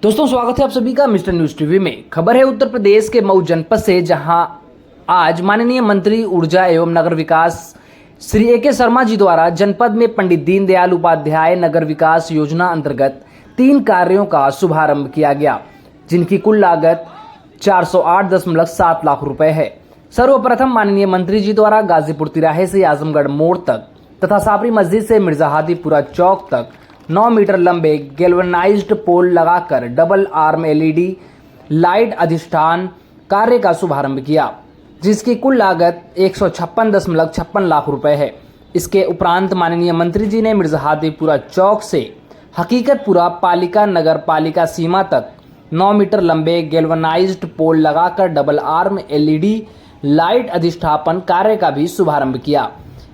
दोस्तों स्वागत है आप सभी का मिस्टर न्यूज टीवी में। खबर है उत्तर प्रदेश के मऊ जनपद से, जहां आज माननीय मंत्री ऊर्जा एवं नगर विकास श्री ए के शर्मा जी द्वारा जनपद में पंडित दीनदयाल उपाध्याय नगर विकास योजना अंतर्गत 3 कार्यों का शुभारंभ किया गया, जिनकी कुल लागत 408.7 लाख रुपए है। सर्वप्रथम माननीय मंत्री जी द्वारा गाजीपुर तिराहे से आजमगढ़ मोड़ तक तथा साबरी मस्जिद से मिर्जा हादीपुरा चौक तक 9 मीटर लंबे गैल्वेनाइज्ड पोल लगाकर डबल आर्म एलईडी लाइट अधिष्ठान कार्य का शुभारंभ किया, जिसकी कुल लागत 156.56 लाख रुपए है। इसके उपरांत माननीय मंत्री जी ने मिर्जा हादीपुरा चौक से हकीकतपुरा पालिका नगर पालिका सीमा तक 9 मीटर लंबे गैल्वेनाइज्ड पोल लगाकर डबल आर्म एलईडी लाइट अधिष्ठापन कार्य का भी शुभारंभ किया।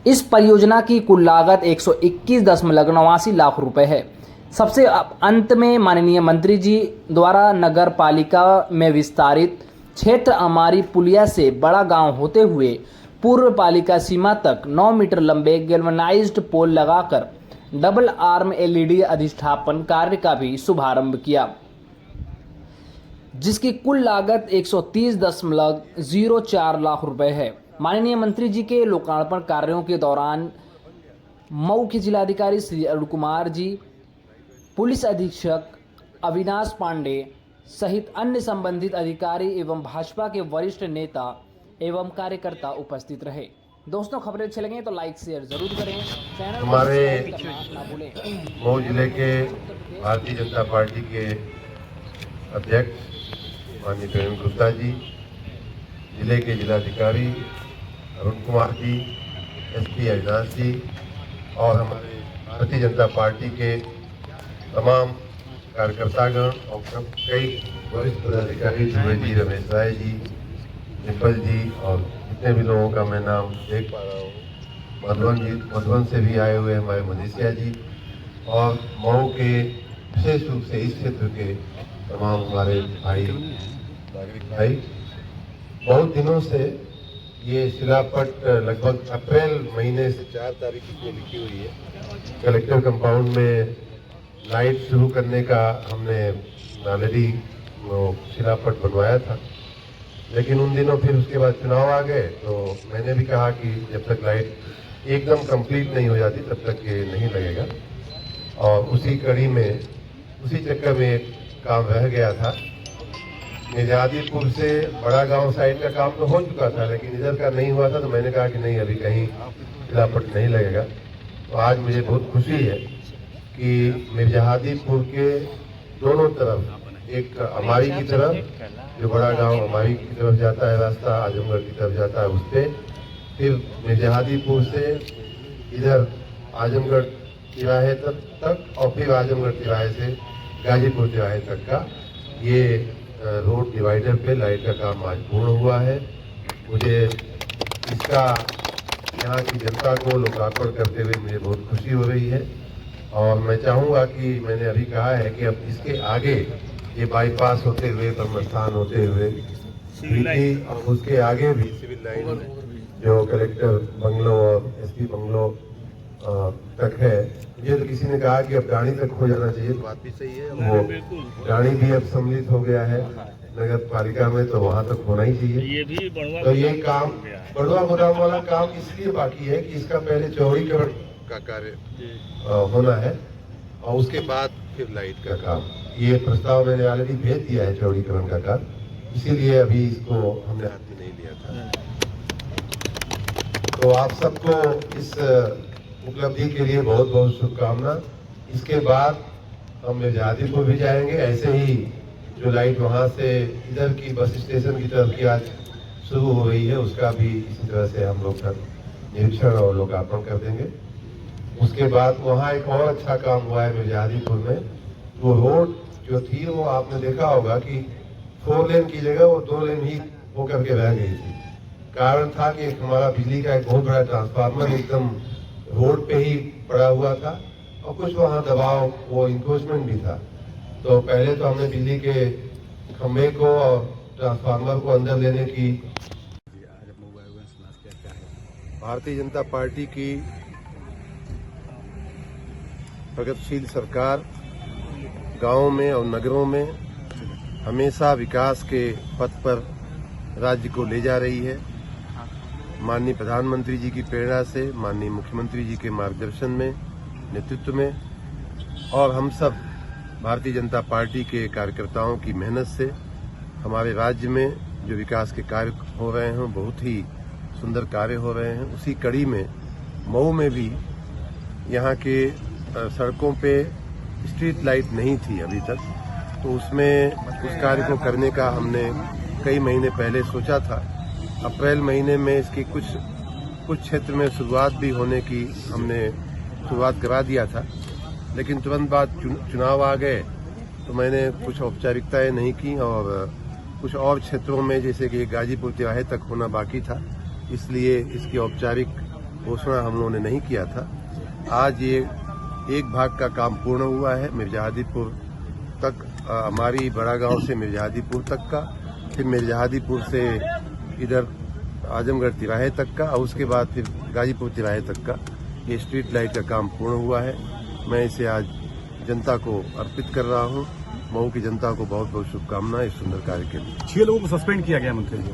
इस परियोजना की कुल लागत 121.89 लाख रुपए है। सबसे अंत में माननीय मंत्री जी द्वारा नगर पालिका में विस्तारित क्षेत्र अमारी पुलिया से बड़ा गांव होते हुए पूर्व पालिका सीमा तक 9 मीटर लंबे गैल्वेनाइज्ड पोल लगाकर डबल आर्म एलईडी अधिष्ठापन कार्य का भी शुभारंभ किया, जिसकी कुल लागत 130.04 लाख रुपए है। माननीय मंत्री जी के लोकार्पण कार्यों के दौरान मऊ के जिलाधिकारी श्री अरुण कुमार जी, पुलिस अधीक्षक अविनाश पांडे सहित अन्य संबंधित अधिकारी एवं भाजपा के वरिष्ठ नेता एवं कार्यकर्ता उपस्थित रहे। दोस्तों, खबरें अच्छी लगे तो लाइक शेयर जरूर करें। चैनल हमारे ना भूलें। मऊ जिले के भारतीय जनता पार्टी के अध्यक्ष माननीय प्रेम गुप्ता जी, जिले के जिलाधिकारी अरुण कुमार जी, एसपी अविनाश जी और हमारे भारतीय जनता पार्टी के तमाम कार्यकर्तागण और कई वरिष्ठ पदाधिकारी, सुबह जी, रमेश राय जी, डिम्पल जी और जितने भी लोगों का मैं नाम देख पा रहा हूँ, मधुबन से भी आए हुए हमारे मनीषिया जी और मऊ के विशेष रूप से इस क्षेत्र के तमाम हमारे भाई नागरिक भाई। बहुत दिनों से ये शिलापट लगभग अप्रैल महीने से 4 तारीख को लिखी हुई है। कलेक्टर कंपाउंड में लाइट शुरू करने का हमने ऑलरेडी शिलापट बनवाया था, लेकिन उन दिनों फिर उसके बाद चुनाव आ गए, तो मैंने भी कहा कि जब तक लाइट एकदम कंप्लीट नहीं हो जाती तब तक ये नहीं लगेगा। और उसी कड़ी में, उसी चक्कर में एक काम रह गया था। निजादीपुर से बड़ा गांव साइड का काम तो हो चुका था, लेकिन इधर का नहीं हुआ था, तो मैंने कहा कि नहीं, अभी कहीं शिलापट नहीं लगेगा। तो आज मुझे बहुत खुशी है कि मिर्जाहादीपुर के दोनों तरफ, एक अमारी की तरफ जो बड़ा गांव अमारी की तरफ जाता है रास्ता, आजमगढ़ की तरफ जाता है, उस पर फिर मिर्जाहादीपुर से इधर आजमगढ़ तिराहे तक और फिर आजमगढ़ तिराहे से गाजीपुर तिराहे तक का ये रोड डिवाइडर पे लाइट का काम आज पूर्ण हुआ है। मुझे इसका यहाँ की जनता को लोकार्पण करते हुए मुझे बहुत खुशी हो रही है और मैं चाहूँगा कि मैंने अभी कहा है कि अब इसके आगे ये बाईपास होते हुए, ब्रह्मस्थान होते हुए और उसके आगे भी सिविल लाइन जो कलेक्टर बंगलों और एसपी बंगलों तक है, ये तो किसी ने कहा कि अब गाड़ी तक हो जाना चाहिए, तो बात भी सही है। वो गाड़ी भी अब सम्मिलित हो गया है नगर पालिका में, तो वहाँ तक होना ही चाहिए। तो ये काम बड़वा गोदाम वाला काम इसलिए बाकी है कि इसका पहले चौड़ीकरण का कार्य होना है और उसके बाद फिर लाइट का काम। ये प्रस्ताव मैंने ऑलरेडी भेज दिया है चौड़ीकरण का काम, इसीलिए अभी इसको हमने हाथ में नहीं लिया था। तो आप सबको इस उपलब्धि के लिए बहुत बहुत शुभकामना। इसके बाद हम मिर्जाहादीपुर भी जाएंगे, ऐसे ही जो लाइट वहाँ से इधर की बस स्टेशन की तरफ की आज शुरू हो रही है, उसका भी इसी तरह से हम लोग निरीक्षण और लोकार्पण कर देंगे। उसके बाद वहाँ एक और अच्छा काम हुआ है मिर्जाहादीपुर में। वो रोड जो थी वो आपने देखा होगा कि 4 लेन की जगह वो 2 लेन ही होकर के रह गई थी। कारण था कि हमारा बिजली का एक बहुत बड़ा ट्रांसफार्मर एकदम रोड पे ही पड़ा हुआ था और कुछ वहाँ दबाव, वो इंक्रोचमेंट भी था। तो पहले तो हमने बिजली के खंभे को और ट्रांसफार्मर को अंदर लेने की, भारतीय जनता पार्टी की प्रगतिशील सरकार गांवों में और नगरों में हमेशा विकास के पथ पर राज्य को ले जा रही है। माननीय प्रधानमंत्री जी की प्रेरणा से, माननीय मुख्यमंत्री जी के मार्गदर्शन में, नेतृत्व में और हम सब भारतीय जनता पार्टी के कार्यकर्ताओं की मेहनत से हमारे राज्य में जो विकास के कार्य हो रहे हैं, बहुत ही सुंदर कार्य हो रहे हैं। उसी कड़ी में मऊ में भी यहाँ के सड़कों पे स्ट्रीट लाइट नहीं थी अभी तक, तो उसमें उस कार्य को करने का हमने कई महीने पहले सोचा था। अप्रैल महीने में इसकी कुछ क्षेत्र में शुरुआत भी होने की हमने शुरुआत करा दिया था, लेकिन तुरंत बाद चुनाव आ गए तो मैंने कुछ औपचारिकताएं नहीं की और कुछ और क्षेत्रों में जैसे कि गाजीपुर तिराहे तक होना बाकी था, इसलिए इसकी औपचारिक घोषणा हम लोगों ने नहीं किया था। आज ये एक भाग का काम पूर्ण हुआ है, मिर्जाहादीपुर तक, हमारी बड़ा गांव से मिर्जाहादीपुर तक का, फिर मिर्जाहादीपुर से इधर आजमगढ़ तिराहे तक का और उसके बाद फिर गाजीपुर तिराहे तक का ये स्ट्रीट लाइट का काम पूर्ण हुआ है। मैं इसे आज जनता को अर्पित कर रहा हूँ। मऊ की जनता को बहुत बहुत शुभकामनाएं इस सुंदर कार्य के लिए। 6 लोगों को सस्पेंड किया गया मंत्री जी।